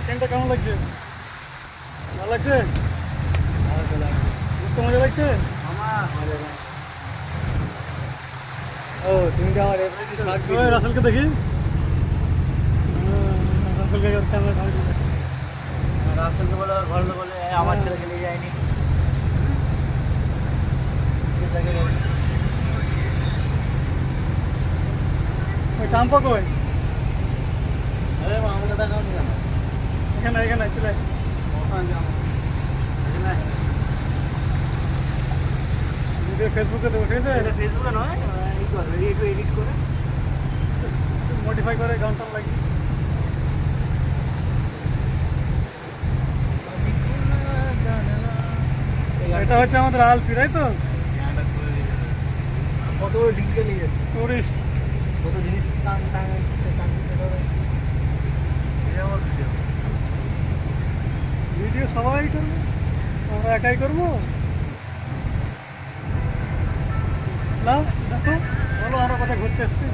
সেন্টটা কেমন লাগছে? ভালো লাগছে? ঘুরতে মজা লাগছে? ও তুমি তো আমার এমনি শর্ট ওই রাসেলকে দেখি। রাসেলকে ক্যামেরা ধারে দিলে। রাসেলকে বলে ওর ঘর লোক বলে আমার ছেলেকে নিয়ে যায়নি। ওই টাম্পা কই? আরে মা আমাকে দেখাও নি কেন? এখানে এখানে চলে আয়। ভিডিও ফেসবুকে দেবো, ঠিক আছে? এটা ফেসবুকে নয়, এই করে একটু এডিট করে মডিফাই করে গান টান লাগিয়ে। এটা হচ্ছে আমাদের আলফি, তাই তো? কত ডিজিটাল হয়ে যাচ্ছে, টুরিস্ট। কত জিনিস টান টান ভিডিও সবাই করবে, আমরা একাই করবো না? দেখো বলো, আমরা কোথায় ঘুরতে এসছি।